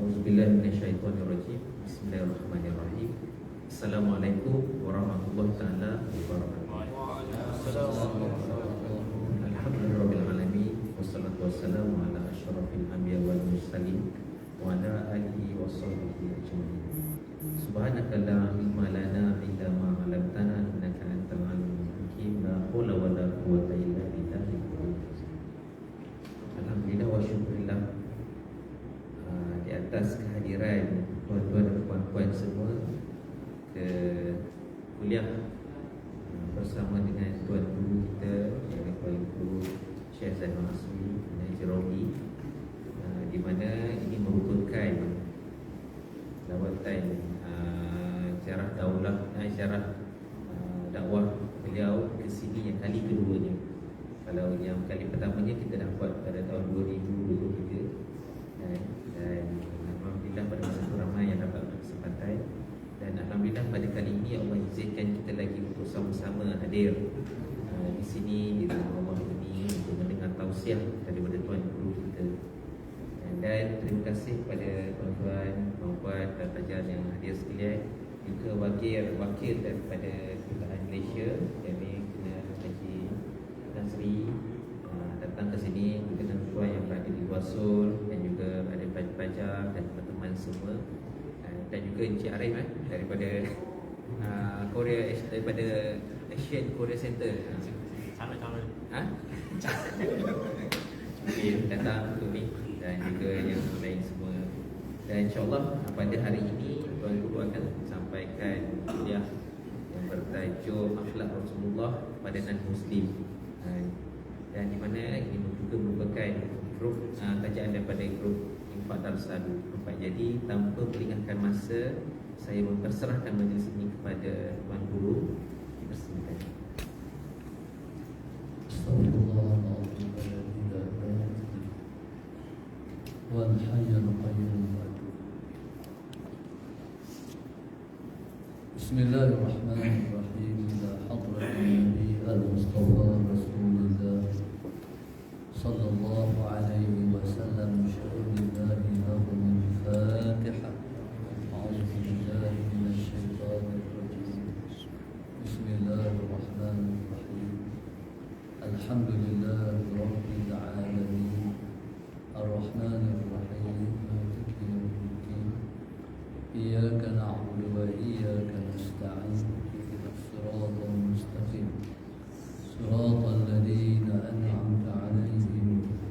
A'udzubillahi minasyaitonirrajim. Bismillahirrahmanirrahim. Assalamualaikum warahmatullahi taala wabarakatuh. Alhamdulillahirabbil alamin wassalatu wassalamu ala asyrafil anbiya wal mursalin wa ala alihi washabbihi ajmain. Subhanaka la ilma lana illa ma 'allamtana innaka antal alimul hakim. La haula wala quwwata illa billah. Alhamdulillah wa syukurillah di atas kehadiran tuan-tuan dan puan-puan semua ke kuliah bersama dengan tuan guru kita yang Tuan Guru Syekh Zainal Asmi Haji Robi, di mana ini merupakan lawatan ziarah dakwah beliau ke sini yang kali keduanya. Kalau yang kali pertamanya kita dapat pada tahun 2023 dan alhamdulillah pada masa itu ramai yang dapat berkesempatan, dan alhamdulillah pada kali ini Allah izinkan kita lagi untuk sama-sama hadir di sini di rumah Allah ini untuk mendengar tausiah daripada tuan guru kita. Dan terima kasih kepada tuan-tuan, puan-puan dan pelajar yang hadir sekalian, juga wakil daripada Kedutaan Malaysia yakni Haji Nazri datang ke sini, juga tuan-tuan yang berada di Wasul dan juga ada pelajar dan teman-teman semua, dan juga Encik Arif daripada Korea, daripada Asian Korea Center. Datang untuk ni, dan juga yang lain semua. Dan insyaAllah pada hari ini Tuan Guru akan sampaikan kuliah yang bertajuk Akhlak Rasulullah pada non-Muslim, dan di mana ini juga merupakan grup kajian daripada grup Infak Darussalam. Jadi tanpa melengahkan masa, saya memperserahkan majlis ini kepada Tuan Guru. Dipersilakan. Bismillahirrahmanirrahim. Ila hadratin Nabi al-Mustafa Rasulullah sallallahu alaihi wasallam. Syahadillahi lahum al-Fatiha. A'udzu billahi minasy syaithanir rajim. Bismillahirrahmanirrahim. Alhamdulillahi rabbil alamin. Ar-Rahmanir Rahim. Maliki yaumiddin. Iyyaka na'budu wa iyyaka nasta'in. Ihdinas siratal mustaqim. Siratal ladzina an'amta 'alaihim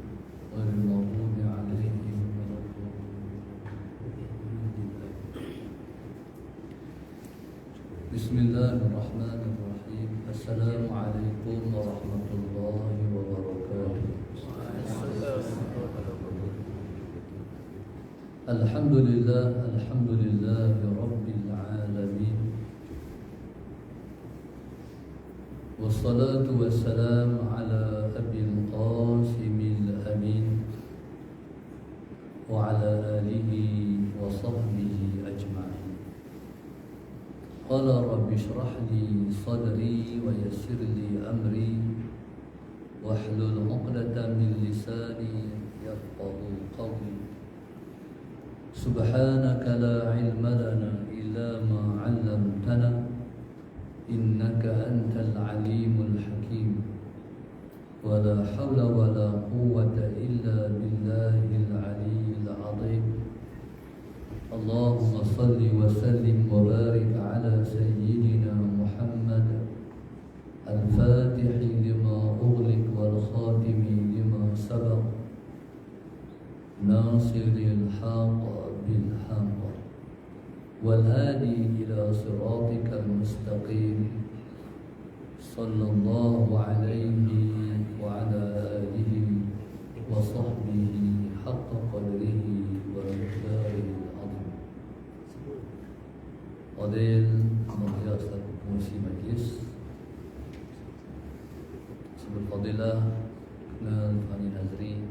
ghairil maghdubi 'alaihim waladdallin. Bismillahirrahmanirrahim. Assalamualaikum warahmatullahi wabarakatuh. Alhamdulillah, alhamdulillahi rabbil alamin. Wassalatu wassalamu ala abil qasimil amin wa ala alihi wa sahbihi ajma'in. Qala rabbi shrah li sadri wa yassir li amri wahlul 'uqdatam min lisani yafqahu qawli. Subhanaka la ilma lana illa ma 'allamtana innaka antal alimul hakim. Wa la hawla wa la quwwata illa billahil aliyyil azim. Allahumma salli wa sallim wa barik ala sayyidina Muhammad al-Fatihi lima ughliq wal khatimi lima sabaq nasiril haqq bil haqq wal hadi ila siratikal mustaqim. Sallallahu alaihi wa ala alihi wa sahbihi haqqa qadrihi wa miqdarihi al-azim. Fadil Mahir selaku pengurusi majlis, sebelum Fadilah kenal Fani Nazri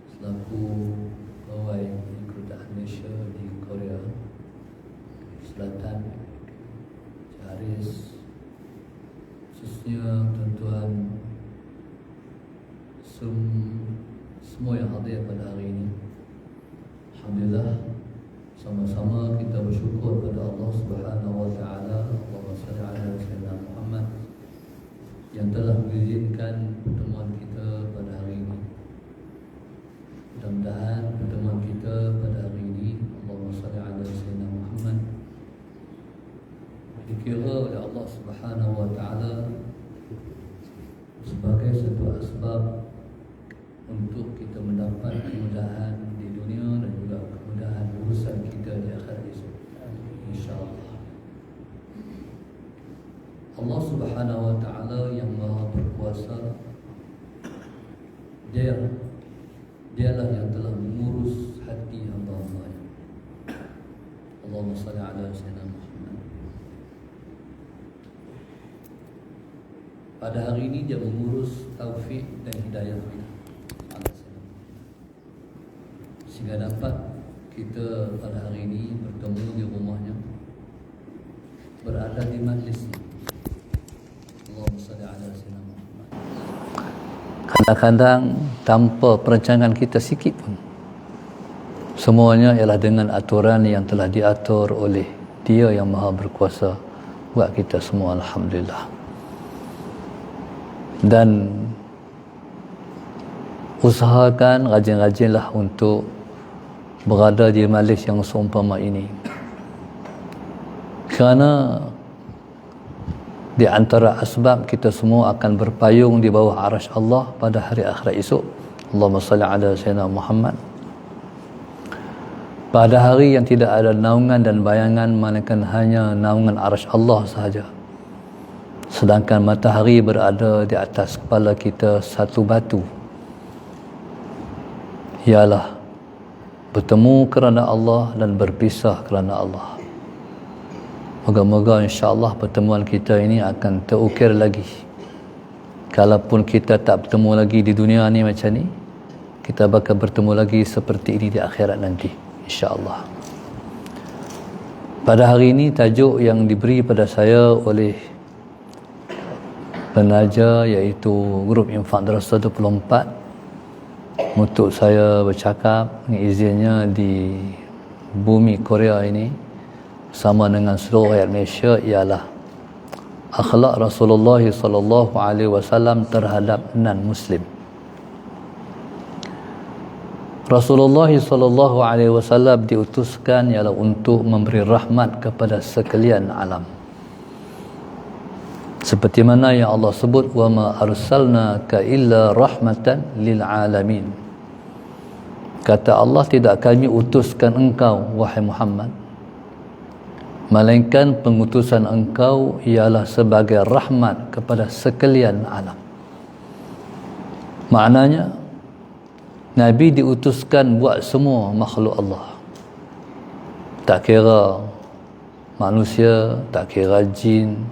selaku pegawai di Kedutaan Malaysia di Korea Selatan, Haris, khususnya tuan-tuan semua yang hadir pada hari ini. Alhamdulillah Subhanahu wa ta'ala sebagai satu asbab untuk kita mendapat kemudahan di dunia dan juga kemudahan urusan kita di akhirat esok, insya-Allah. Allah Subhanahu wa ta'ala yang Maha berkuasa, Dialah yang telah mengurus hati hamba-hambanya. Allahumma salli ala sayyidina Muhammad. Pada hari ini dia mengurus taufik dan hidayah kita, sehingga dapat kita pada hari ini bertemu di rumahnya, berada di majlisnya. Allahumma salli ala sayyidina Muhammad. Kadang-kadang tanpa perancangan kita sikit pun, semuanya ialah dengan aturan yang telah diatur oleh Dia yang Maha Berkuasa buat kita semua, alhamdulillah. Dan usahakan rajin-rajinlah untuk berada di majlis yang seumpama ini, kerana di antara asbab kita semua akan berpayung di bawah arasy Allah pada hari akhirat esok. Allahumma salli ala sayyidina Muhammad. Pada hari yang tidak ada naungan dan bayangan melainkan hanya naungan arasy Allah sahaja. Sedangkan matahari berada di atas kepala kita satu batu. Ialah bertemu kerana Allah dan berpisah kerana Allah. Moga-moga insya-Allah pertemuan kita ini akan terukir lagi. Kalaupun kita tak bertemu lagi di dunia ni macam ni, kita bakal bertemu lagi seperti ini di akhirat nanti, insya-Allah. Pada hari ini tajuk yang diberi pada saya oleh penaja iaitu Grup Infak Darussalam 24 untuk saya bercakap dengan izinnya di bumi Korea ini sama dengan seluruh rakyat Malaysia, ialah akhlak Rasulullah sallallahu alaihi wasallam terhadap non-muslim. Rasulullah sallallahu alaihi wasallam diutuskan ialah untuk memberi rahmat kepada sekalian alam. Seperti mana yang Allah sebut, wa ma arsalnaka illa rahmatan lil alamin. Kata Allah, tidak kami utuskan engkau wahai Muhammad, melainkan pengutusan engkau ialah sebagai rahmat kepada sekalian alam. Maknanya Nabi diutuskan buat semua makhluk Allah, tak kira manusia, tak kira jin,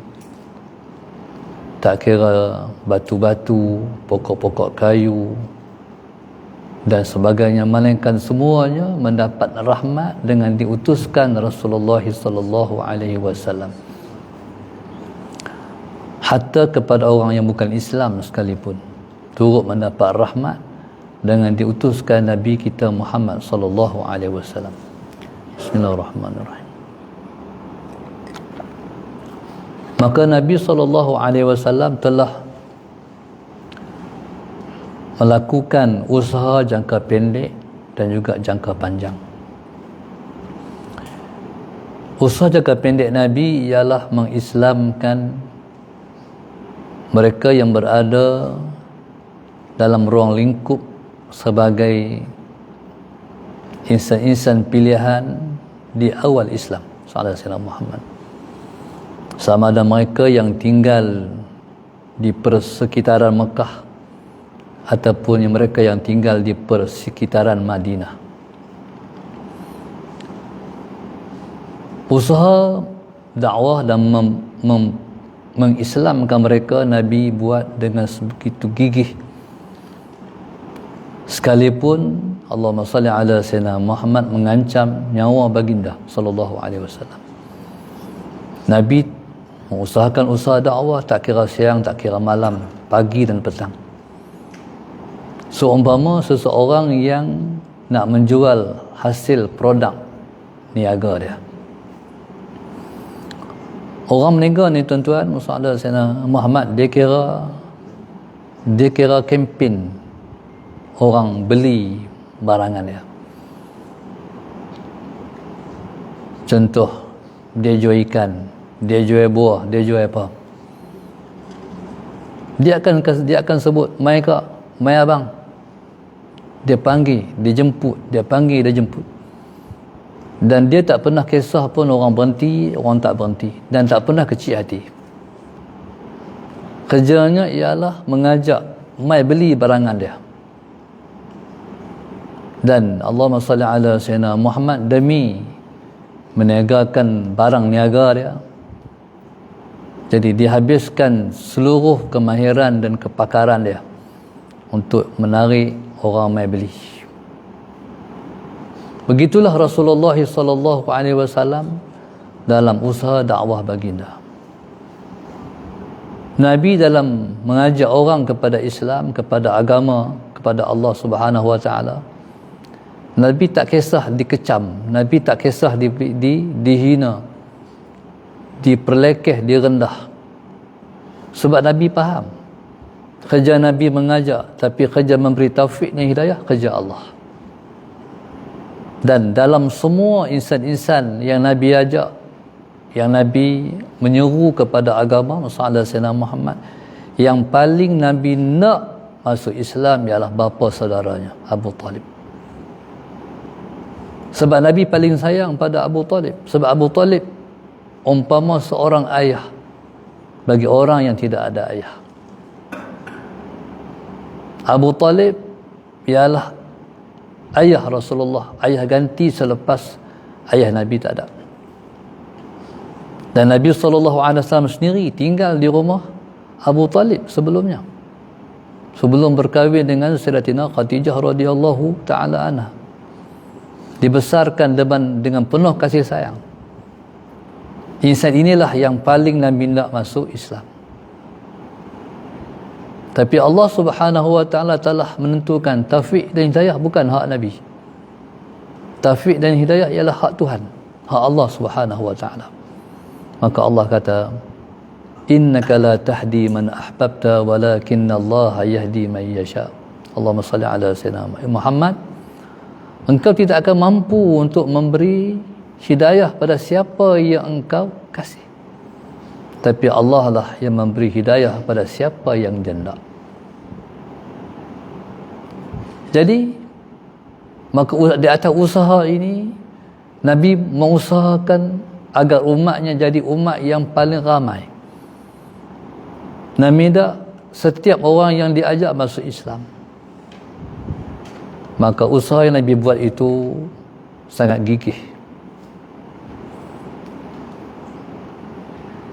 tak kira batu-batu, pokok-pokok kayu dan sebagainya, melainkan semuanya mendapat rahmat dengan diutuskan Rasulullah sallallahu alaihi wasallam. Hatta kepada orang yang bukan Islam sekalipun turut mendapat rahmat dengan diutuskan Nabi kita Muhammad sallallahu alaihi wasallam. Bismillahirrahmanirrahim. Maka Nabi sallallahu alaihi wasallam telah melakukan usaha jangka pendek dan juga jangka panjang. Usaha jangka pendek Nabi ialah mengislamkan mereka yang berada dalam ruang lingkup sebagai insan-insan pilihan di awal Islam, sallallahu alaihi Muhammad. Sama ada mereka yang tinggal di persekitaran Mekah ataupun mereka yang tinggal di persekitaran Madinah. Usaha dakwah dan mengislamkan mereka Nabi buat dengan begitu gigih, sekalipun Allahumma salli ala sayyidina Muhammad mengancam nyawa baginda sallallahu alaihi wasallam. Nabi mengusahakan usaha dakwah tak kira siang, tak kira malam, pagi dan petang. Seumpama seseorang yang nak menjual hasil produk niaga dia. Orang meniaga ni tuan-tuan, Musa Sayyidina Muhammad, dia kira kempen orang beli barangan dia. Contoh, dia jual ikan, dia jual buah, dia jual apa. Dia akan sebut, mai kak, mai abang. Dia panggil, dia jemput, dia panggil, dia jemput. Dan dia tak pernah kisah pun orang berhenti, orang tak berhenti, dan tak pernah kecil hati. Kerjanya ialah mengajak mai beli barangan dia. Dan Allahumma salli ala sayyidina Muhammad, demi meniagakan barang niaga dia, jadi dihabiskan seluruh kemahiran dan kepakaran dia untuk menarik orang mai beli. Begitulah Rasulullah sallallahu alaihi wasallam dalam usaha dakwah baginda. Nabi dalam mengajak orang kepada Islam, kepada agama, kepada Allah Subhanahu wa taala, Nabi tak kisah dikecam, Nabi tak kisah dihina, diperlekeh, direndah. Sebab Nabi faham, kerja Nabi mengajak, tapi kerja memberi taufik dan hidayah kerja Allah. Dan dalam semua insan-insan yang Nabi ajak, yang Nabi menyeru kepada agama Rasulullah Sayyidina Muhammad, yang paling Nabi nak masuk Islam ialah bapa saudaranya Abu Talib. Sebab Nabi paling sayang pada Abu Talib. Sebab Abu Talib umpama seorang ayah bagi orang yang tidak ada ayah. Abu Talib ialah ayah Rasulullah, ayah ganti selepas ayah Nabi tak ada. Dan Nabi SAW sendiri tinggal di rumah Abu Talib sebelumnya, sebelum berkahwin dengan Sayyidatina Khadijah radhiyallahu ta'ala anha. Dibesarkan dengan penuh kasih sayang. Insan inilah yang paling Nabi nak masuk Islam. Tapi Allah Subhanahu wa taala telah menentukan taufik dan hidayah bukan hak Nabi. Taufik dan hidayah ialah hak Tuhan, hak Allah Subhanahu wa taala. Maka Allah kata, innaka la tahdi man ahbabta walakinna Allah yahdi man yasha. Allahumma salli ala sayyidina Muhammad. Engkau tidak akan mampu untuk memberi hidayah pada siapa yang engkau kasih, tapi Allah lah yang memberi hidayah pada siapa yang Dia nak. Jadi maka di atas usaha ini Nabi mengusahakan agar umatnya jadi umat yang paling ramai. Nabi dah setiap orang yang diajak masuk Islam. Maka usaha yang Nabi buat itu sangat gigih.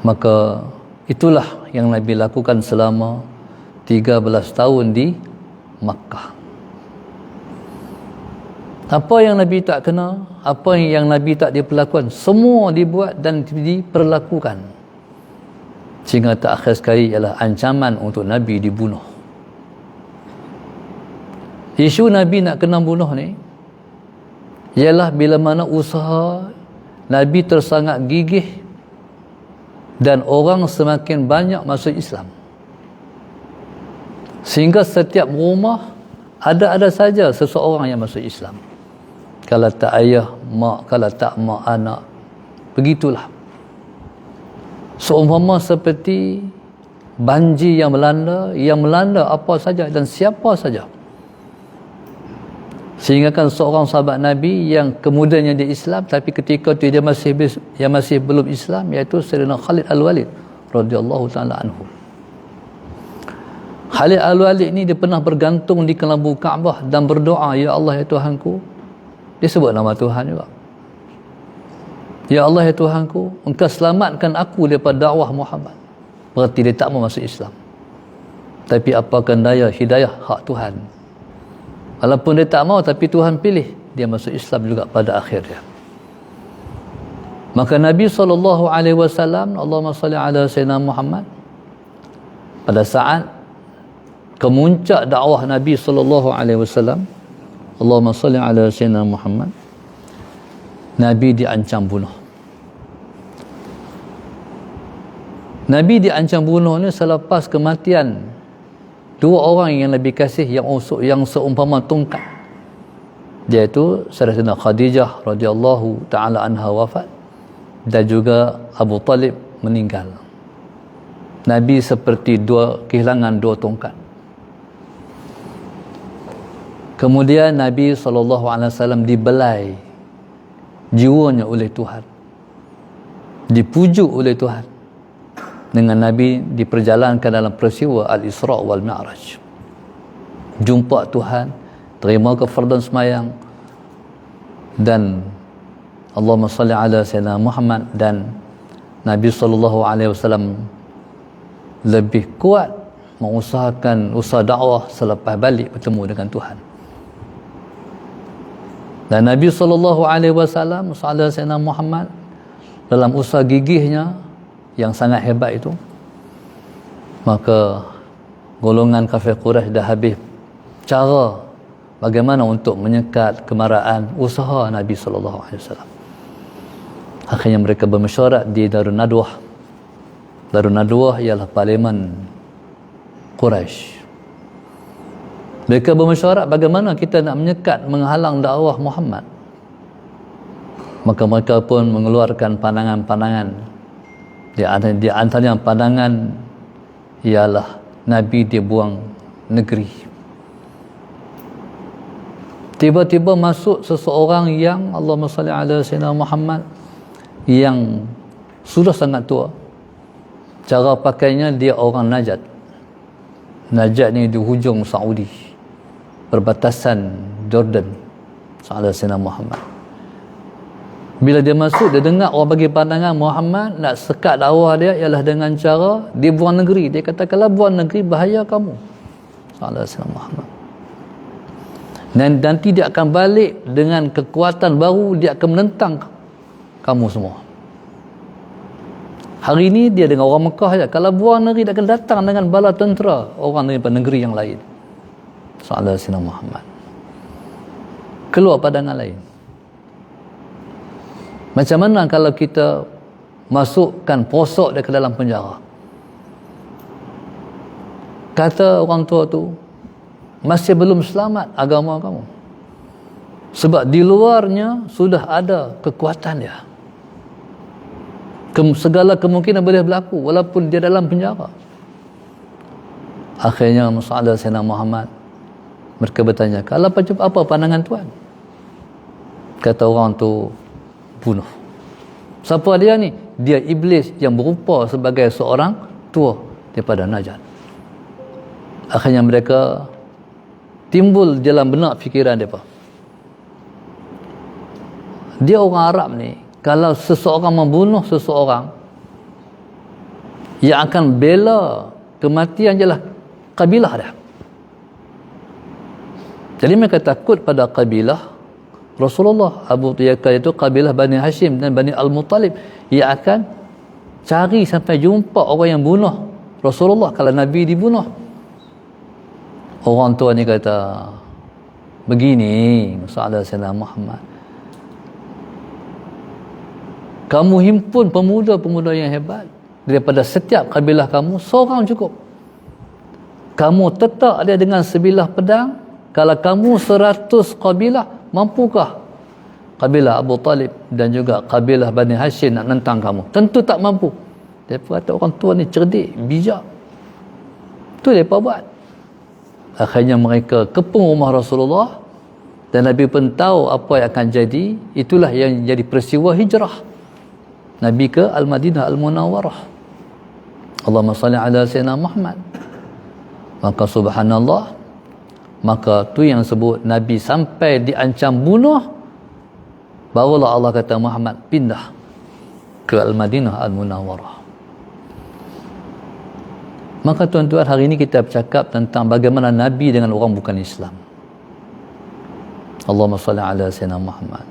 Maka itulah yang Nabi lakukan selama 13 tahun di Makkah. Apa yang Nabi tak kena, apa yang Nabi tak diperlakukan, semua dibuat dan diperlakukan. Sehingga tak akhir sekali ialah ancaman untuk Nabi dibunuh. Isu Nabi nak kena bunuh ni ialah bila mana usaha Nabi tersangat gigih dan orang semakin banyak masuk Islam, sehingga setiap rumah ada saja seseorang yang masuk Islam. Kalau tak ayah, mak, kalau tak mak, anak. Begitulah. Seumpama seperti banjir yang melanda apa saja dan siapa saja. Sehingga kan seorang sahabat Nabi yang kemudiannya dia Islam, tapi ketika itu dia masih belum Islam, iaitu Sayyidina Khalid Al-Walid radhiyallahu taala anhu. Khalid Al-Walid ni dia pernah bergantung di kelambu Kaabah dan berdoa, ya Allah ya Tuhanku. Dia sebut nama Tuhan juga. Ya Allah ya Tuhanku, Engkau selamatkan aku daripada dakwah Muhammad. Berarti dia tak mau masuk Islam. Tapi apakah daya, hidayah hak Tuhan. Walaupun dia tak mau, tapi Tuhan pilih dia masuk Islam juga pada akhirnya. Maka Nabi SAW, Allahumma salli ala sayyidina Muhammad, pada saat kemuncak dakwah Nabi SAW, Allahumma salli ala sayyidina Muhammad, Nabi diancam bunuh. Nabi diancam bunuh ni selepas kematian dua orang yang Nabi kasih yang seumpama tongkat, iaitu Sayyidatina Khadijah radhiyallahu taala anha wafat dan juga Abu Talib meninggal. Nabi seperti kehilangan dua tongkat. Kemudian Nabi SAW dibelai jiwanya oleh Tuhan, dipujuk oleh Tuhan dengan Nabi diperjalankan dalam peristiwa Al-Isra' wal Mi'raj. Jumpa Tuhan, terima kefardan semayang, dan Allahumma salli ala Sayyidina Muhammad, dan Nabi SAW lebih kuat mengusahakan usaha dakwah selepas balik bertemu dengan Tuhan. Dan Nabi SAW Sayyidina Muhammad dalam usaha gigihnya yang sangat hebat itu, maka golongan kafir Quraisy dah habis cara bagaimana untuk menyekat kemarahan usaha Nabi SAW. Akhirnya mereka bermesyuarat di Darun Nadwah. Darun Nadwah ialah parlimen Quraisy. Mereka bermesyuarat bagaimana kita nak menyekat, menghalang dakwah Muhammad. Maka mereka pun mengeluarkan pandangan-pandangan. Di antaranya pandangan ialah Nabi dibuang negeri. Tiba-tiba masuk seseorang yang Allahumma salli ala Sayyidina Muhammad, yang sudah sangat tua. Cara pakainya dia orang Najd. Najd ni di hujung Saudi, perbatasan Jordan. Sallallahu Sayyidina Muhammad. Bila dia masuk, dia dengar orang bagi pandangan Muhammad nak sekat dakwah dia ialah dengan cara dia buang negeri. Dia kata kalau buang negeri bahaya kamu. Sallallahu Sayyidina Muhammad. Dan nanti dia akan balik dengan kekuatan baru, dia akan menentang kamu semua. Hari ini dia dengan orang Mekah saja. Kalau buang negeri, dia akan datang dengan bala tentera orang daripada negeri yang lain. Sallallahu Sayyidina Muhammad. Keluar pandangan lain. Macam mana kalau kita masukkan posok dia ke dalam penjara? Kata orang tua tu, masih belum selamat agama kamu. Sebab di luarnya sudah ada kekuatan dia. Segala kemungkinan boleh berlaku walaupun dia dalam penjara. Akhirnya Mus'ab Sayyidina Muhammad, mereka bertanya, kalau apa pandangan Tuan? Kata orang tu, bunuh. Siapa dia ni? Dia iblis yang berupa sebagai seorang tua daripada Najd. Akhirnya mereka timbul dalam benak fikiran mereka. Dia orang Arab ni, kalau seseorang membunuh seseorang, yang akan bela kematian ialah kabilah dia. Jadi mereka takut pada kabilah Rasulullah. Abu Tiyakal itu kabilah Bani Hashim dan Bani Al-Muttalib. Ia akan cari sampai jumpa orang yang bunuh Rasulullah kalau Nabi dibunuh. Orang tua ni kata, begini Mus'ab Sayyidina Muhammad, kamu himpun pemuda-pemuda yang hebat daripada setiap kabilah kamu, seorang cukup. Kamu tetap dia dengan sebilah pedang. Kalau kamu 100 kabilah, mampukah kabilah Abu Talib dan juga kabilah Bani Hashim nak nentang kamu? Tentu tak mampu. Dia kata orang tua ni cerdik, bijak. Itu dia buat. Akhirnya mereka kepung rumah Rasulullah, dan Nabi pun tahu apa yang akan jadi. Itulah yang jadi peristiwa hijrah Nabi ke Al-Madinah Al-Munawwarah. Allahumma salli ala Sayyidina Muhammad. Maka subhanallah, maka tu yang sebut Nabi sampai diancam bunuh, barulah Allah kata Muhammad pindah ke Al-Madinah Al-Munawwarah. Maka tuan-tuan, hari ini kita bercakap tentang bagaimana Nabi dengan orang bukan Islam. Allahumma salli ala Sayyidina Muhammad.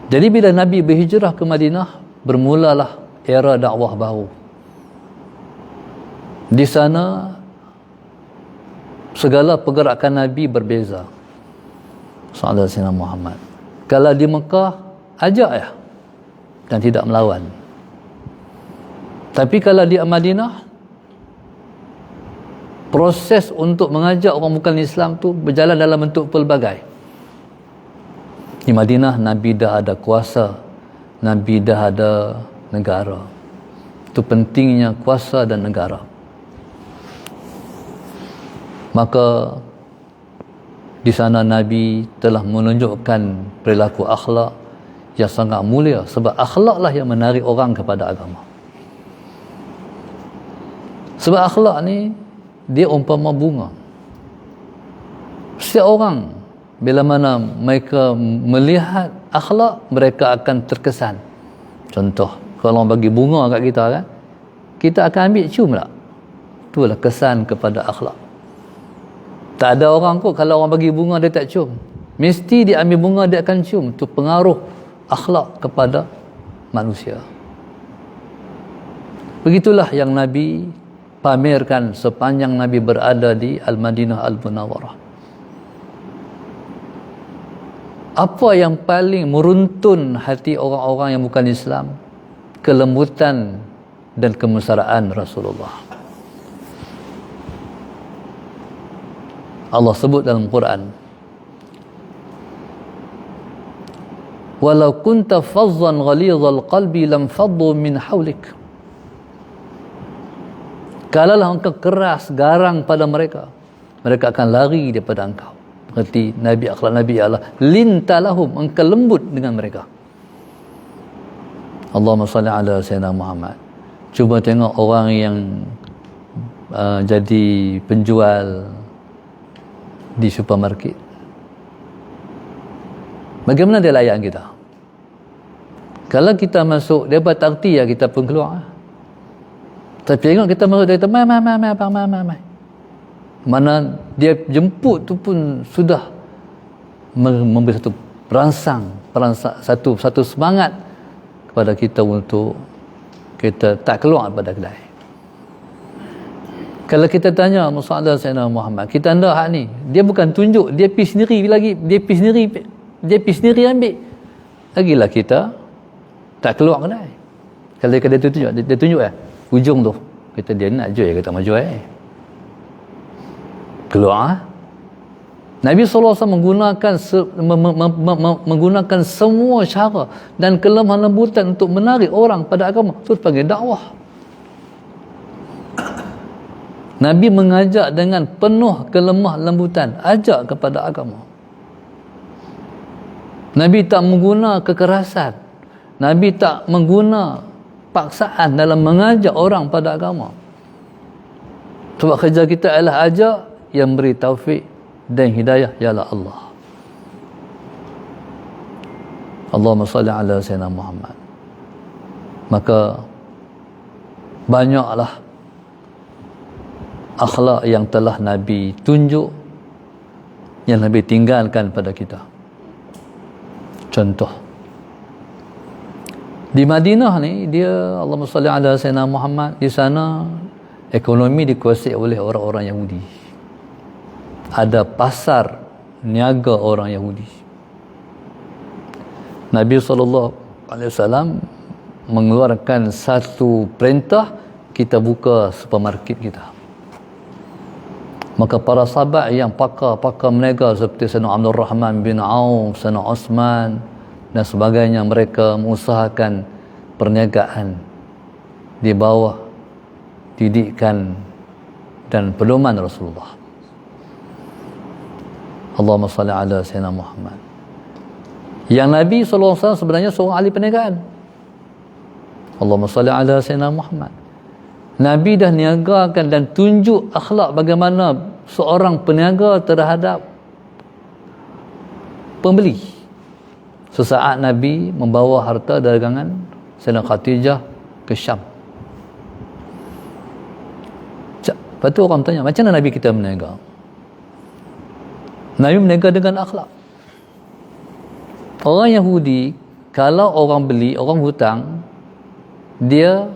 Jadi bila Nabi berhijrah ke Madinah, bermulalah era dakwah baru. Di sana segala pergerakan Nabi berbeza. Sallallahu alaihi wasallam Muhammad. Kalau di Mekah, ajak ya, dan tidak melawan. Tapi kalau di Madinah, proses untuk mengajak orang bukan Islam tu berjalan dalam bentuk pelbagai. Di Madinah, Nabi dah ada kuasa, Nabi dah ada negara. Itu pentingnya kuasa dan negara. Maka di sana Nabi telah menunjukkan perilaku akhlak yang sangat mulia, sebab akhlaklah yang menarik orang kepada agama. Sebab akhlak ni dia umpama bunga. Setiap orang bila mana mereka melihat akhlak, mereka akan terkesan. Contoh, kalau orang bagi bunga kat kita kan, kita akan ambil cium tak? Itulah kesan kepada akhlak. Tak ada orang kot kalau orang bagi bunga dia tak cium. Mesti dia ambil bunga dia akan cium. Itu pengaruh akhlak kepada manusia. Begitulah yang Nabi pamerkan sepanjang Nabi berada di Al-Madinah Al-Munawwarah. Apa yang paling meruntun hati orang-orang yang bukan Islam? Kelembutan dan kemesraan Rasulullah. Allah sebut dalam Quran, walau kunta fazzan ghalidhal qalbi lam faddu min hawlik. Kalaulah engkau keras, garang pada mereka, mereka akan lari daripada engkau. Berarti Nabi, akhlak Nabi ialah lintalahum, engkau lembut dengan mereka. Allahumma salli ala Sayyidina Muhammad. Cuba tengok orang yang jadi penjual di supermarket. Bagaimana dia layan kita? Kalau kita masuk, dia buat takti ya, kita pun keluar. Tapi tengok kita masuk, dia kata, mai. Mana dia jemput tu pun sudah memberi satu perangsang, satu semangat kepada kita untuk kita tak keluar daripada kedai. Kalau kita tanya Musa Sayyidina Muhammad, kita anda hak ni, dia bukan tunjuk, dia pergi sendiri lagi, dia pergi sendiri ambil. Lagilah kita tak keluar kedai. Kalau dia tunjuk, dia tunjuk ujung tu. Kita dia nak jual, kata mau jual. Keluar. Nabi SAW menggunakan semua cara dan kelemah lembutan untuk menarik orang pada agama. Itu dipanggil dakwah. Nabi mengajak dengan penuh kelemah lembutan, ajak kepada agama. Nabi tak mengguna kekerasan. Nabi tak mengguna paksaan dalam mengajak orang pada agama. Sebab kerja kita adalah ajak, yang beri taufik dan hidayah ialah Allah. Allahumma salli ala Sayyidina Muhammad. Maka banyaklah akhlak yang telah Nabi tunjuk, yang Nabi tinggalkan pada kita. Contoh, di Madinah ni, dia Allahumma salli ala Sayyidina Muhammad, di sana ekonomi dikuasai oleh orang-orang Yahudi. Ada pasar niaga orang Yahudi. Nabi SAW mengeluarkan satu perintah, kita buka supermarket kita. Maka para sahabat yang pakar meniaga seperti Sayyidina Abdul Rahman bin Auf, Sayyidina Osman dan sebagainya, mereka mengusahakan perniagaan di bawah didikan dan pedoman Rasulullah. Allahumma salli ala Sayyidina Muhammad. Yang Nabi SAW sebenarnya seorang ahli perniagaan. Allahumma salli ala Sayyidina Muhammad. Nabi dah niagakan dan tunjuk akhlak bagaimana seorang peniaga terhadap pembeli. Sesaat Nabi membawa harta dagangan Sayyidah Khadijah ke Syam. Lepas tu orang tanya, macam mana Nabi kita berniaga? Nabi berniaga dengan akhlak. Orang Yahudi, kalau orang beli, orang hutang, dia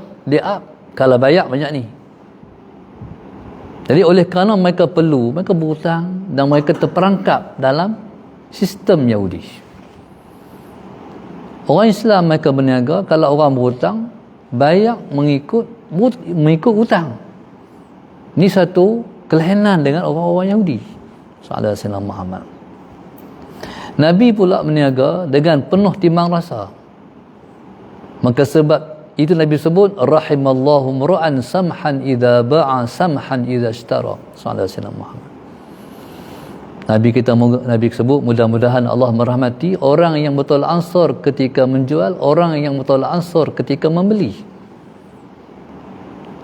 up. Kalau bayar banyak ni. Jadi oleh kerana mereka perlu, mereka berhutang dan mereka terperangkap dalam sistem Yahudi. Orang Islam mereka berniaga, kalau orang berhutang, bayar mengikut hutang. Ini satu kelainan dengan orang-orang Yahudi. Sallallahu alaihi wasallam Muhammad. Nabi pula berniaga dengan penuh timbang rasa. Maka sebab Itu Nabi sebut rahimallahu mura'an samhan idza ba'a samhan idza ishtara. Sallallahu alaihi wasallam. Nabi sebut mudah-mudahan Allah merahmati orang yang bertolak ansur ketika menjual, orang yang bertolak ansur ketika membeli.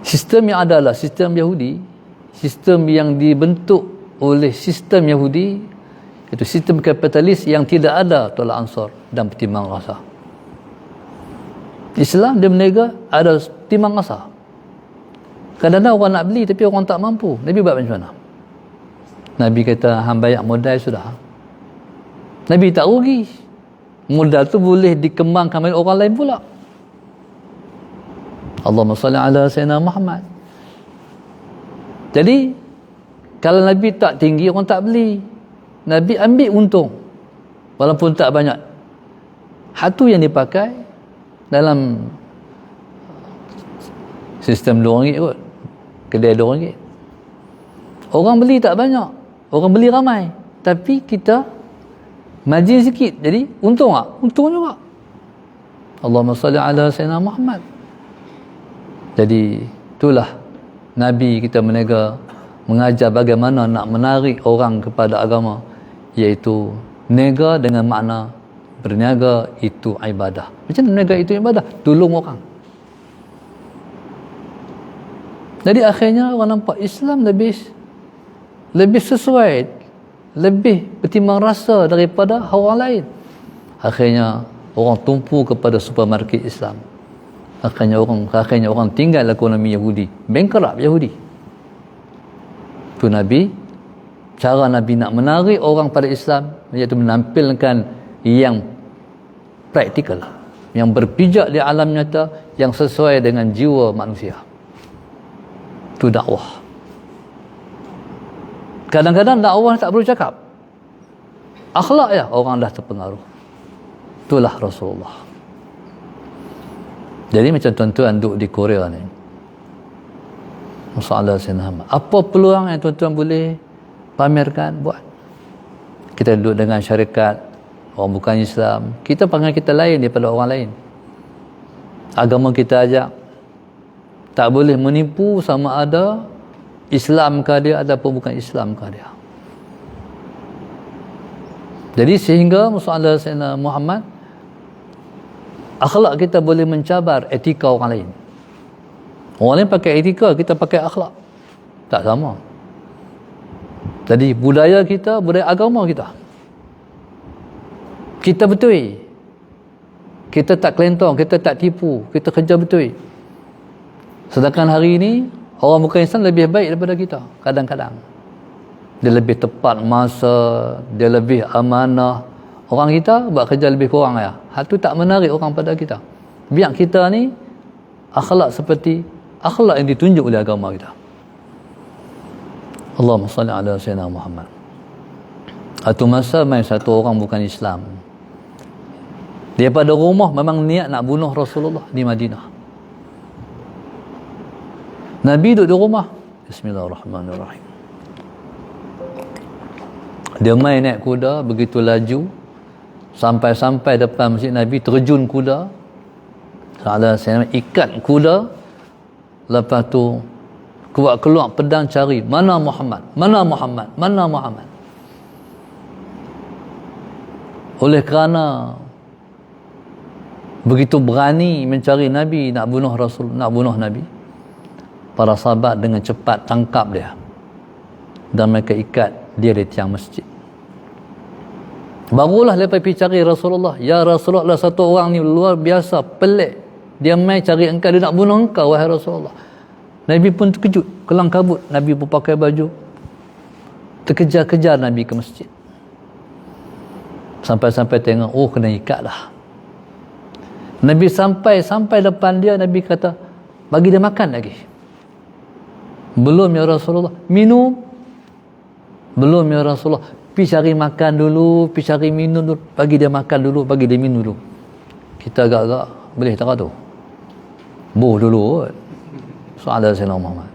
Sistem yang adalah sistem Yahudi, sistem yang dibentuk oleh sistem Yahudi, itu sistem kapitalis yang tidak ada tolak ansur dan pertimbang rasa. Islam dia berniaga ada timbang rasa. Kadang-kadang orang nak beli tapi orang tak mampu. Nabi buat macam mana? Nabi kata hang bayar modal sudah. Nabi tak rugi. Modal tu boleh dikembangkan oleh orang lain pula. Allahumma salli ala sayyidina Muhammad. Jadi kalau Nabi tak tinggi, orang tak beli. Nabi ambil untung walaupun tak banyak. Hatu yang dipakai dalam sistem RM2 kot, kedai RM2. Orang beli tak banyak, orang beli ramai, tapi kita margin sikit, jadi untung tak? Untung juga. Allahumma salli ala sayyidina Muhammad. Jadi itulah Nabi kita mengajar bagaimana nak menarik orang kepada agama, iaitu niaga dengan makna berniaga itu ibadah. Macam mana niaga itu ibadah? Tolong orang. Jadi akhirnya orang nampak Islam lebih sesuai, lebih bertimbang rasa daripada orang lain. Akhirnya orang tumpu kepada supermarket Islam. Akhirnya orang tinggal ekonomi Yahudi, bankrupt Yahudi. Itu cara Nabi nak menarik orang pada Islam, iaitu menampilkan yang praktikal, yang berpijak di alam nyata, yang sesuai dengan jiwa manusia. Itu dakwah. Kadang-kadang dakwah tak perlu cakap, akhlak ya orang dah terpengaruh. Itulah Rasulullah. Jadi macam tuan-tuan duduk di Korea ni, masalah senama, apa peluang yang tuan-tuan boleh pamerkan, buat. Kita duduk dengan syarikat orang bukan Islam, kita panggil kita lain daripada orang lain. Agama kita ajak, tak boleh menipu sama ada Islam ke dia ataupun bukan Islam ke dia. Jadi sehingga masalah Sayyidina Muhammad, akhlak kita boleh mencabar etika orang lain. Orang lain pakai etika, kita pakai akhlak, tak sama. Jadi budaya kita, budaya agama kita betul, kita tak kelentong, kita tak tipu, kita kerja betul. Sedangkan hari ini orang bukan Islam lebih baik daripada kita. Kadang-kadang dia lebih tepat masa, dia lebih amanah. Orang kita buat kerja lebih kurang ya. Hal tu tak menarik orang pada kita. Biar kita ni akhlak seperti akhlak yang ditunjuk oleh agama kita. Allahumma salli ala sayyidina Muhammad. Satu masa main satu orang bukan Islam, daripada rumah memang niat nak bunuh Rasulullah di Madinah. Nabi duduk di rumah, bismillahirrahmanirrahim, dia main naik kuda begitu laju, sampai depan masjid Nabi, terjun kuda, ikat kuda, lepas tu keluar pedang cari mana Muhammad. Oleh kerana begitu berani mencari Nabi, nak bunuh Rasul, nak bunuh Nabi, para sahabat dengan cepat tangkap dia dan mereka ikat dia di tiang masjid. Barulah lepas pergi cari Rasulullah, ya Rasulullah, satu orang ni luar biasa pelik, dia mai cari engkau, dia nak bunuh engkau wahai Rasulullah. Nabi pun terkejut, kelang kabut. Nabi pun pakai baju, terkejar-kejar Nabi ke masjid. Sampai-sampai tengok, oh kena ikat dah. Nabi sampai depan dia, Nabi kata, bagi dia makan lagi. Belum ya Rasulullah. Minum? Belum ya Rasulullah. Pergi cari makan dulu, pergi cari minum dulu, bagi dia makan dulu, bagi dia minum dulu. Kita agak-agak boleh tak tu? Boh dulu kot. Soalan Sayyidina Muhammad.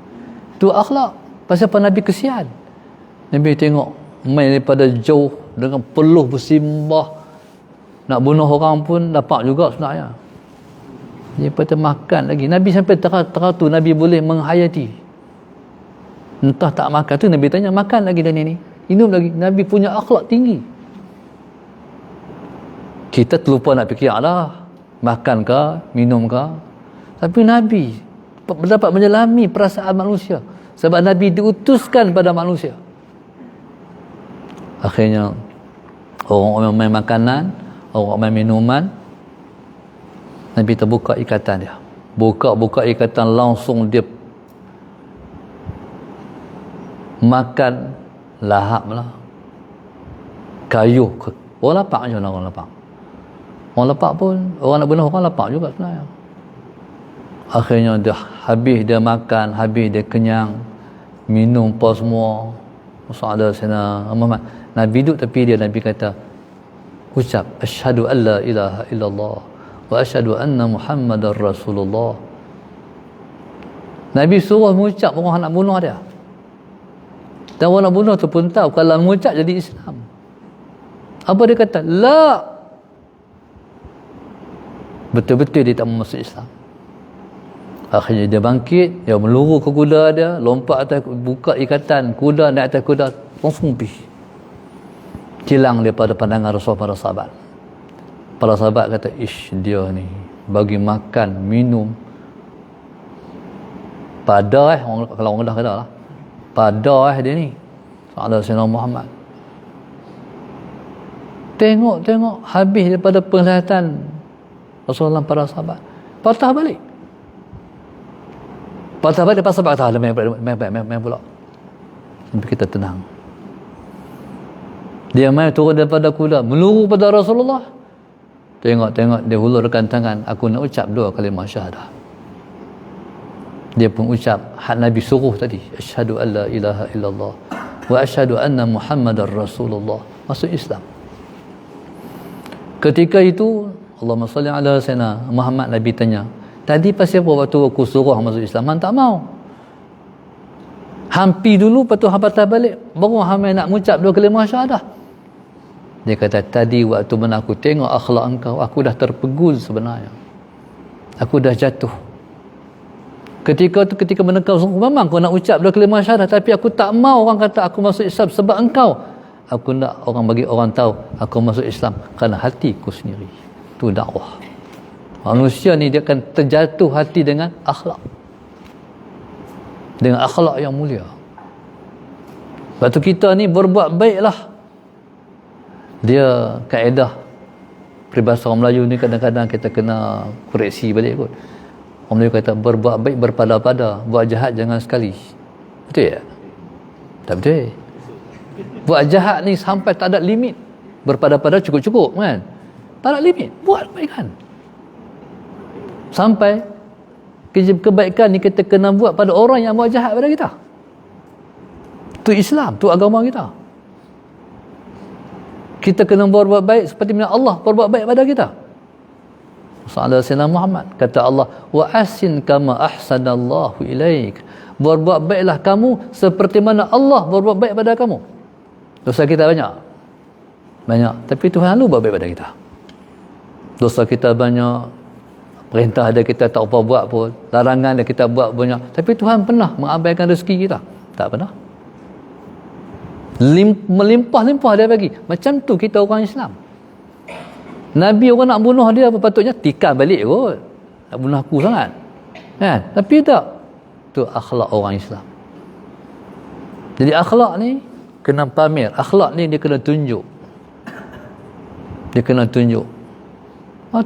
Itu akhlak. Pasal apa Nabi kesian. Nabi tengok main daripada jauh dengan peluh bersimbah, nak bunuh orang pun dapat juga sebenarnya. Dia kata makan lagi. Nabi sampai teratur Nabi boleh menghayati. Entah tak makan tu Nabi tanya, makan lagi dan ini, minum lagi. Nabi punya akhlak tinggi. Kita terlupa nak fikir lah, makan ke, minum ke. Tapi Nabi dapat menyelami perasaan manusia. Sebab Nabi diutuskan pada manusia. Akhirnya orang main makanan, orang main minuman, Nabi terbuka ikatan dia. Buka ikatan, langsung dia makan lahap lah. Kayuh. Orang lapak je orang lapak. Orang lapak pun, orang nak bunuh orang lapak juga sebenarnya. Akhirnya dia habis dia makan, habis dia kenyang, minum apa semua. Ada sana Muhammad. Nabi duduk tepi dia, Nabi kata, ucap asyhadu an la ilaha illallah wa asyhadu anna Muhammadar Rasulullah. Nabi suruh mengucap, orang nak bunuh dia. Dan orang nak bunuh tu pun tahu kalau mengucap jadi Islam. Apa dia kata? La. Betul-betul dia tak masuk Islam. Akhirnya dia bangkit, dia meluru ke kuda dia, lompat atas, buka ikatan kuda, naik atas kuda, langsung pergi. Hilang daripada pandangan Rasul para sahabat. Para sahabat kata, ish, dia ni bagi makan, minum pada kalau orang dah kata lah, pada dia ni Sahabat Sayyidina Muhammad. Tengok habis daripada penglihatan Rasulullah para sahabat, patah balik para sahabat kata, main pula. Sampai kita tenang. Dia main turun daripada kuda, meluru pada Rasulullah. Tengok dia hulurkan tangan, aku nak ucap 2 kalimah syahadah. Dia pun ucap hak Nabi suruh tadi, asyhadu an la ilaha illallah wa asyhadu anna Muhammadar Rasulullah, masuk Islam. Ketika itu Allahumma salli ala sayyidina Muhammad, Nabi tanya, tadi pasal apa waktu aku suruh masuk Islam, hang tak mau? Hampi dulu, lepas tu hang patah balik, baru hang nak mengucap 2 kalimah syahadah. Dia kata, tadi waktu mana aku tengok akhlak engkau, aku dah terpegul sebenarnya. Aku dah jatuh. Ketika mana kau sungguh, memang kau nak ucap 2 kalimah syahadah, tapi aku tak mau orang kata aku masuk Islam sebab engkau. Aku nak bagi orang tahu aku masuk Islam kerana hatiku sendiri. Itu dakwah. Manusia ni dia akan terjatuh hati dengan akhlak. Dengan akhlak yang mulia. Lepas tu kita ni berbuat baiklah. Dia kaedah peribahasa orang Melayu ni kadang-kadang kita kena koreksi balik kot. Orang Melayu kata berbuat baik berpada-pada, buat jahat jangan sekali. Betul tak? Tak betul. Buat jahat ni sampai tak ada limit. Berpada-pada cukup-cukup kan. Tak ada limit. Buat kebaikan. Sampai kebaikan ni kita kena buat pada orang yang buat jahat pada kita. Tu Islam, tu agama kita. Kita kena berbuat baik seperti mana Allah berbuat baik pada kita. Sallallahu alaihi Muhammad kata Allah, wa ahsin kama ahsanallahu ilaik. Berbuat baiklah kamu seperti mana Allah berbuat baik pada kamu. Dosa kita banyak, tapi Tuhan lu buat baik pada kita. Dosa kita banyak, perintah dia kita tak apa buat pun, larangan dia kita buat banyak, tapi Tuhan pernah mengabaikan rezeki kita? Tak pernah. Melimpah-limpah dia bagi. Macam tu kita orang Islam. Nabi orang nak bunuh dia, apa patutnya tikam balik kot, nak bunuh aku sangat kan? Tapi tak, tu akhlak orang Islam. Jadi akhlak ni kena pamer, akhlak ni dia kena tunjuk,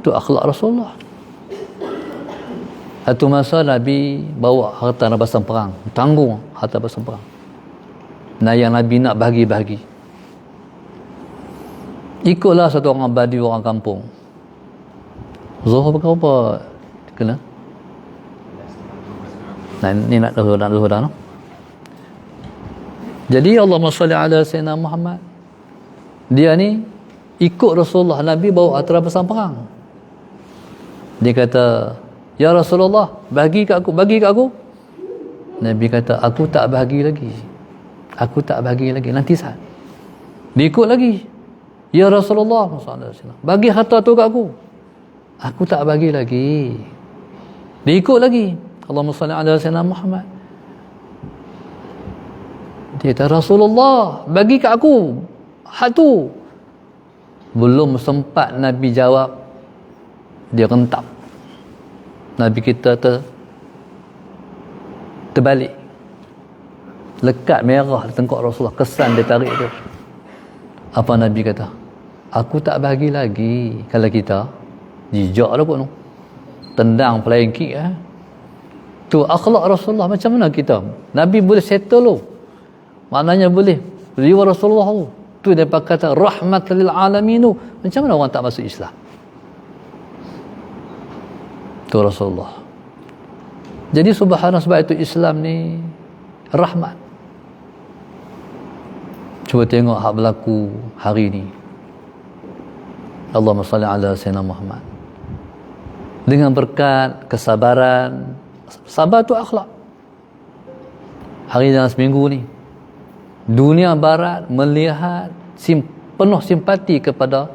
tu akhlak Rasulullah. Satu masa Nabi bawa harta rampasan perang, tanggung harta rampasan perang. Nah, yang Nabi nak bahagi-bahagi. Ikutlah satu orang badi, orang kampung. Zuhur berapa kena? Nah, ni nak zuhur dah no? Jadi Allahumma salli ala sayyidina Muhammad. Dia ni ikut Rasulullah. Nabi bawa harta rampasan perang. Dia kata, ya Rasulullah, bagi kat aku. Nabi kata, aku tak bagi lagi. Nanti saat dia ikut lagi, ya Rasulullah, bagi harta tu kat aku tak bagi lagi. Dia ikut lagi. Allahumma salli ala sayyidina Muhammad. Dia kata, Rasulullah, bagi kat aku hak tu. Belum sempat Nabi jawab, dia rentap. Nabi kita terbalik. Lekat merah di tengkuk Rasulullah. Kesan dia tarik tu. Apa Nabi kata? Aku tak bagi lagi. Kalau kita jijak dah pun, tendang flying kick. Tu akhlak Rasulullah. Macam mana kita? Nabi boleh settle tu. Maknanya boleh riwa Rasulullah tu. Dia kata rahmat lil alamin tu. Macam mana orang tak masuk Islam? Tu Rasulullah. Jadi subhanallah, sebab itu Islam ni rahmat. Cuba tengok hak berlaku hari ni. Allahumma salli ala sayyidina Muhammad. Dengan berkat kesabaran. Sabar tu akhlak. Hari dalam seminggu ni, dunia barat melihat penuh simpati kepada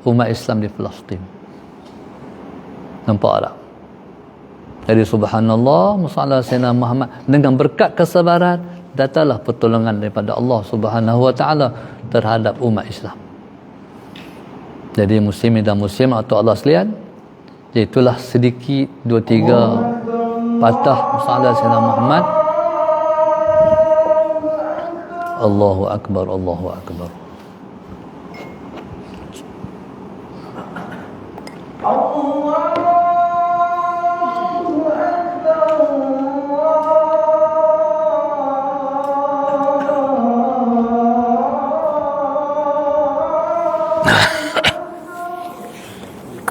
umat Islam di Palestin. Nampak tak? Jadi subhanallah, musalla sayyidina Muhammad, dengan berkat kesabaran datanglah pertolongan daripada Allah Subhanahu wa taala terhadap umat Islam. Jadi muslimin dan muslimat atau Allah sekalian, itulah sedikit 2-3 patah musalla sayyidina Muhammad. Allahu akbar, Allahu akbar.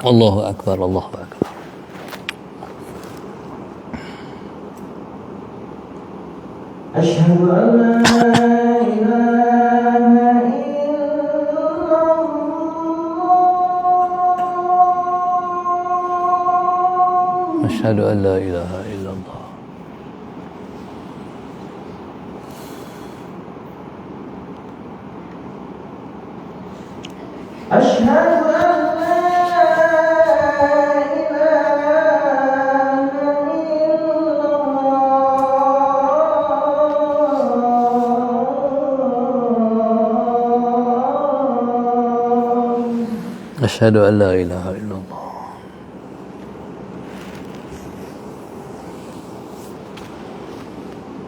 Allahu akbar, Allahu akbar. Asyhadu an la ilaha illallah. Asyhadu an la ilaha illallah. Asyhadu an أشهد أن لا إله إلا الله.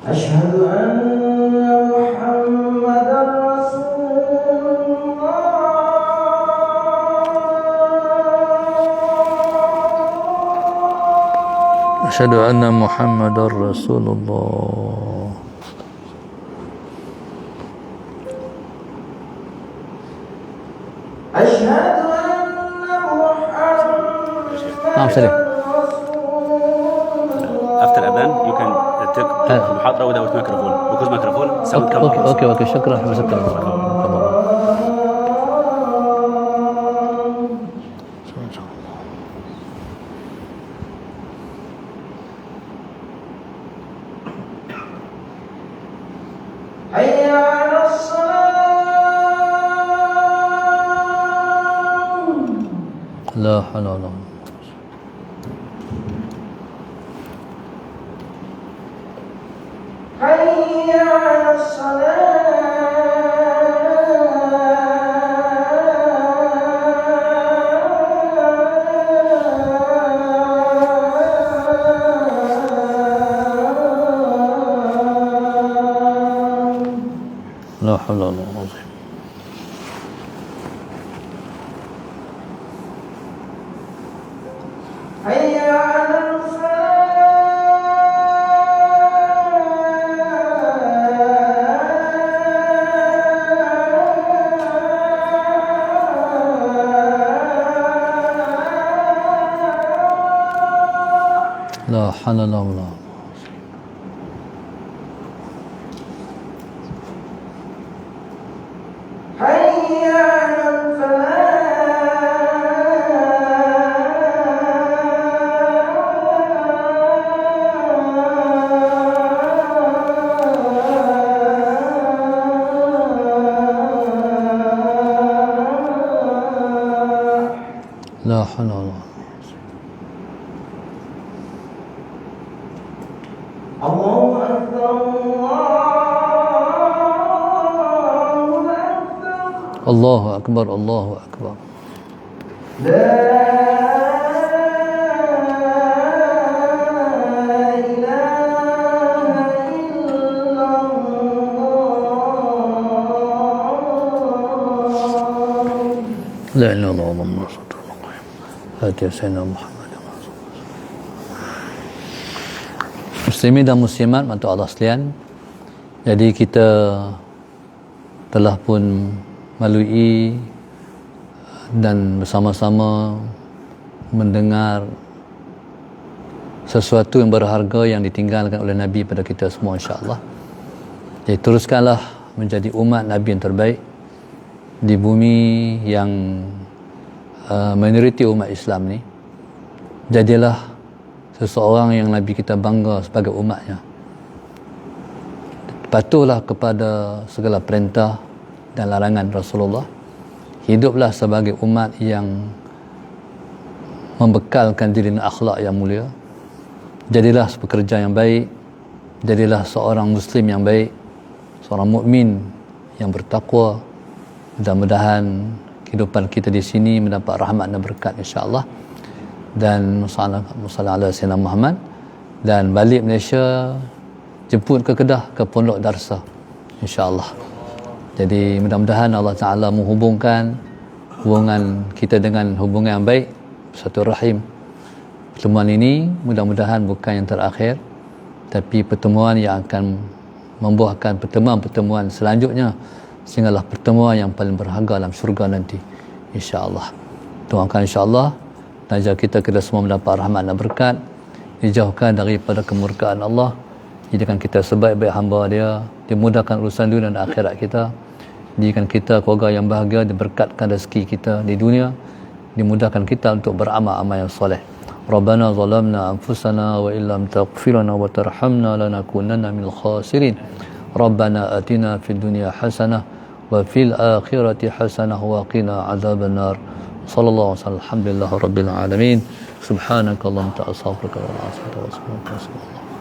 أشهد أن محمدا رسول الله. أشهد أن محمدا رسول الله. أشهد After Adhan, you can take المحاضرة without microphone because microphone sound come out. Okay. شكرا. حي على الصلاة. لا حول ولا قوة. حي على الصلاة. لا حول ولا قوة. حي على لا حول ولا قوة. حي على الفلاح. لا حول ولا قوة. Allahu Akbar, Allahu Akbar. La ilaha illallah Hati Sayyidina Muhammad. Muslimin dan muslimat mata Allah sekalian, jadi kita telah pun melalui dan bersama-sama mendengar sesuatu yang berharga yang ditinggalkan oleh Nabi pada kita semua, insya-Allah. Jadi teruskanlah menjadi umat Nabi yang terbaik di bumi yang minoriti umat Islam ni. Jadilah seseorang yang Nabi kita bangga sebagai umatnya. Patuhlah kepada segala perintah dan larangan Rasulullah. Hiduplah sebagai umat yang membekalkan diri dengan akhlak yang mulia. Jadilah pekerja yang baik. Jadilah seorang Muslim yang baik, seorang mukmin yang bertakwa. Mudah-mudahan kehidupan kita di sini mendapat rahmat dan berkat, insya-Allah. Dan sallallahu alaihi wasallam Muhammad, dan balik Malaysia jemput ke Kedah, ke Pondok Darsa, insya-Allah. Jadi mudah-mudahan Allah Ta'ala menghubungkan hubungan kita dengan hubungan yang baik, satu rahim. Pertemuan ini mudah-mudahan bukan yang terakhir, tapi pertemuan yang akan membuahkan pertemuan-pertemuan selanjutnya, sehinggalah pertemuan yang paling berharga dalam syurga nanti, insya-Allah. Doakan insya-Allah najah kita semua mendapat rahmat dan berkat, dijauhkan daripada kemurkaan Allah, jadikan kita sebaik-baik hamba Dia, dimudahkan urusan dunia dan akhirat kita, jadikan kita keluarga yang bahagia, diberkatkan rezeki kita di dunia, dimudahkan kita untuk beramal-amal yang soleh. Rabbana zalamna anfusana wa illam taghfir lana wa tarhamna lanakunanna minal khasirin. Rabbana atina fid dunya hasanah wa fil akhirati hasanah wa qina adzabannar. Sallallahu alaihi wasallam. Alhamdulillah rabbil alamin. Subhanakallahumma wa bihamdika astaghfiruka wa atubu ilaik.